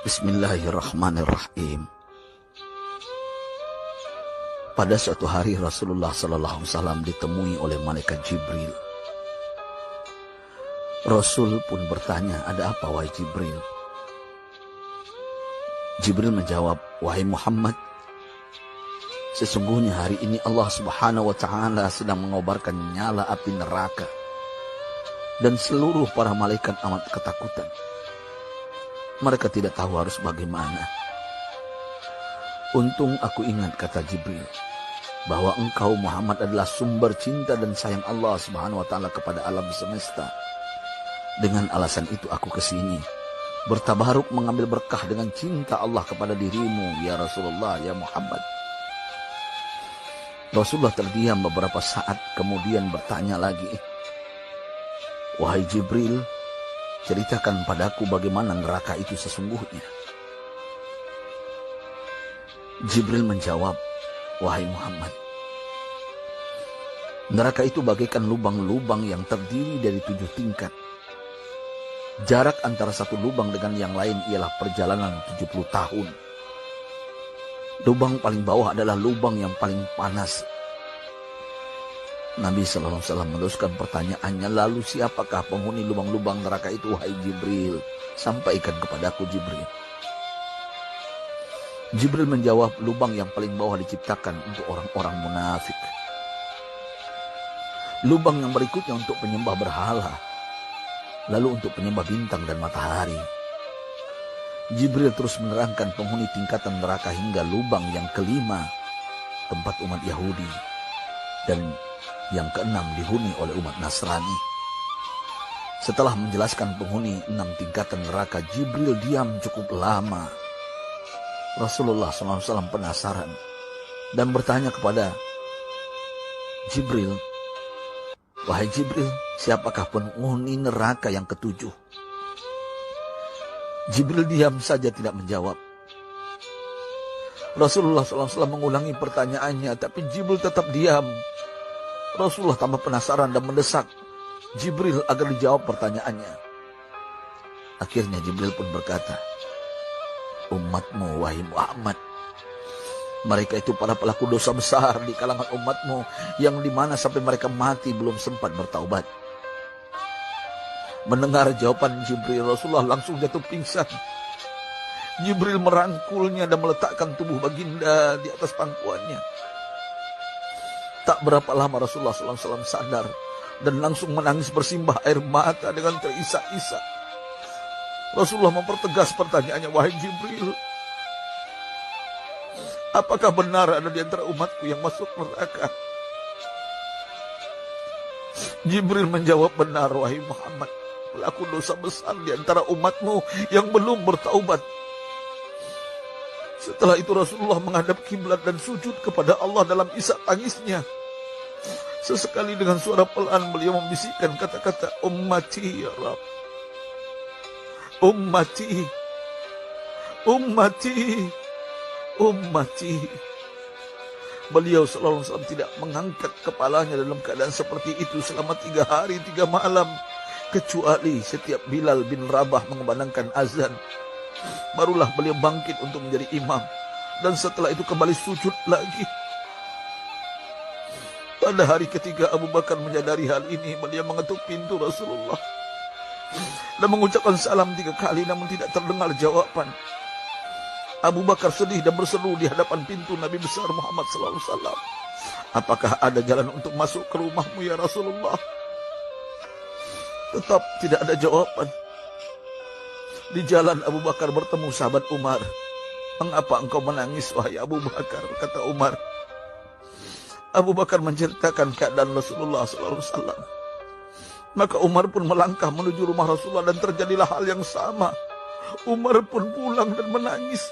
Bismillahirrahmanirrahim. Pada suatu hari Rasulullah SAW ditemui oleh malaikat Jibril. Rasul pun bertanya, "Ada apa wahai Jibril?" Jibril menjawab, "Wahai Muhammad, sesungguhnya hari ini Allah Subhanahu wa Ta'ala sedang mengobarkan nyala api neraka, dan seluruh para malaikat amat ketakutan. Mereka tidak tahu harus bagaimana. Untung aku ingat," kata Jibril, "bahwa engkau Muhammad adalah sumber cinta dan sayang Allah Subhanahu wa Ta'ala kepada alam semesta. Dengan alasan itu aku kesini, bertabaruk mengambil berkah dengan cinta Allah kepada dirimu, ya Rasulullah, ya Muhammad." Rasulullah terdiam beberapa saat, kemudian bertanya lagi, "Wahai Jibril, ceritakan padaku bagaimana neraka itu sesungguhnya." Jibril menjawab, "Wahai Muhammad, neraka itu bagaikan lubang-lubang yang terdiri dari 7 tingkat. Jarak antara satu lubang dengan yang lain ialah perjalanan 70 tahun. Lubang paling bawah adalah lubang yang paling panas." Nabi SAW meneruskan pertanyaannya, "Lalu siapakah penghuni lubang-lubang neraka itu, wahai Jibril? Sampaikan kepadaku, Jibril." Jibril menjawab, "Lubang yang paling bawah diciptakan untuk orang-orang munafik. Lubang yang berikutnya untuk penyembah berhala. Lalu untuk penyembah bintang dan matahari." Jibril terus menerangkan penghuni tingkatan neraka hingga lubang yang kelima, tempat umat Yahudi, dan yang keenam dihuni oleh umat Nasrani. Setelah menjelaskan penghuni 6 tingkatan neraka, Jibril diam cukup lama. Rasulullah SAW penasaran dan bertanya kepada Jibril, "Wahai Jibril, siapakah penghuni neraka yang ketujuh?" Jibril diam saja tidak menjawab. Rasulullah SAW mengulangi pertanyaannya, tapi Jibril tetap diam. Rasulullah tambah penasaran dan mendesak Jibril agar dijawab pertanyaannya. Akhirnya Jibril pun berkata, "Umatmu, wahai Muhammad, mereka itu para pelaku dosa besar di kalangan umatmu, yang dimana sampai mereka mati belum sempat bertaubat." Mendengar jawaban Jibril, Rasulullah langsung jatuh pingsan. Jibril merangkulnya dan meletakkan tubuh baginda di atas pangkuannya. Tak berapa lama Rasulullah SAW sadar dan langsung menangis bersimbah air mata dengan terisak-isak. Rasulullah mempertegas pertanyaannya, "Wahai Jibril, apakah benar ada di antara umatku yang masuk neraka?" Jibril menjawab, "Benar, wahai Muhammad, pelaku dosa besar di antara umatmu yang belum bertaubat." Setelah itu Rasulullah menghadap kiblat dan sujud kepada Allah dalam isak tangisnya. Sesekali dengan suara pelan beliau membisikkan kata-kata, "Ummati ya Rabb, ummati, ummati, ummati." Beliau SAW tidak mengangkat kepalanya dalam keadaan seperti itu selama 3 hari 3 malam, kecuali setiap Bilal bin Rabah mengumandangkan azan, barulah beliau bangkit untuk menjadi imam, dan setelah itu kembali sujud lagi. Pada hari ketiga Abu Bakar menyadari hal ini, beliau mengetuk pintu Rasulullah dan mengucapkan salam 3 kali, namun tidak terdengar jawaban. Abu Bakar sedih dan berseru di hadapan pintu Nabi besar Muhammad SAW, "Apakah ada jalan untuk masuk ke rumahmu ya Rasulullah?" Tetap tidak ada jawaban. Di jalan Abu Bakar bertemu sahabat Umar. "Mengapa engkau menangis, wahai Abu Bakar?" kata Umar. Abu Bakar menceritakan keadaan Rasulullah SAW. Maka Umar pun melangkah menuju rumah Rasulullah dan terjadilah hal yang sama. Umar pun pulang dan menangis.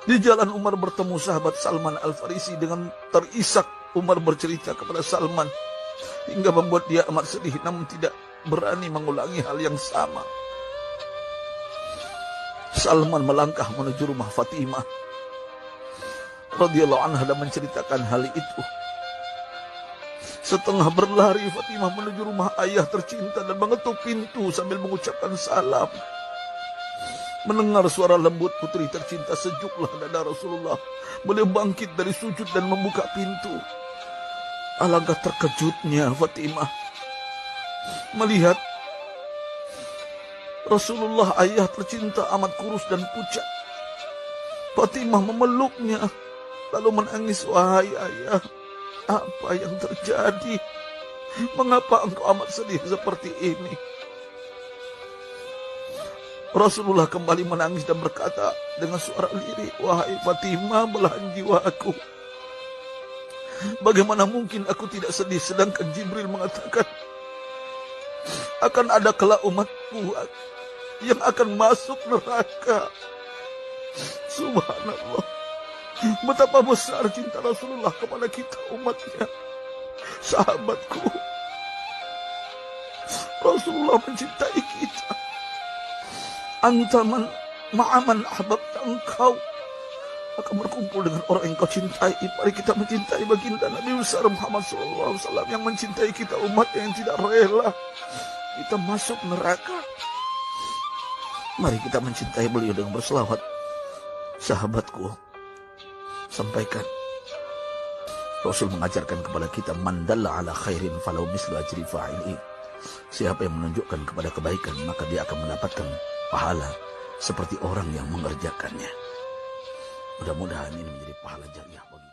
Di jalan Umar bertemu sahabat Salman Al-Farisi. Dengan terisak Umar bercerita kepada Salman hingga membuat dia amat sedih, namun tidak berani mengulangi hal yang sama. Salman melangkah menuju rumah Fatimah radhiyallahu anha dan menceritakan hal itu. Setengah berlari Fatimah menuju rumah ayah tercinta dan mengetuk pintu sambil mengucapkan salam. Mendengar suara lembut putri tercinta, sejuklah dada Rasulullah. Beliau bangkit dari sujud dan membuka pintu. Alangkah terkejutnya Fatimah melihat Rasulullah, ayah tercinta, amat kurus dan pucat. Fatimah memeluknya lalu menangis. Wahai ayah, apa yang terjadi? Mengapa engkau amat sedih seperti ini? Rasulullah kembali menangis dan berkata dengan suara lirih, wahai Fatimah, belahan jiwaku, bagaimana mungkin aku tidak sedih sedangkan Jibril mengatakan akan ada kelak umatku yang akan masuk neraka. Subhanallah, betapa besar cinta Rasulullah kepada kita umatnya. Sahabatku, Rasulullah mencintai kita. Antaman ma'aman ahbabta, engkau akan berkumpul dengan orang yang kau cintai. Mari kita mencintai baginda Nabi besar Muhammad SAW yang mencintai kita umat yang tidak rela kita masuk neraka. Mari kita mencintai beliau dengan berselawat. Sahabatku, sampaikan, Rasul mengajarkan kepada kita, man dalla ala khairin falau mislu ajri fa'ili. Siapa yang menunjukkan kepada kebaikan, maka dia akan mendapatkan pahala seperti orang yang mengerjakannya. Mudah-mudahan ini menjadi pahala jariah bagi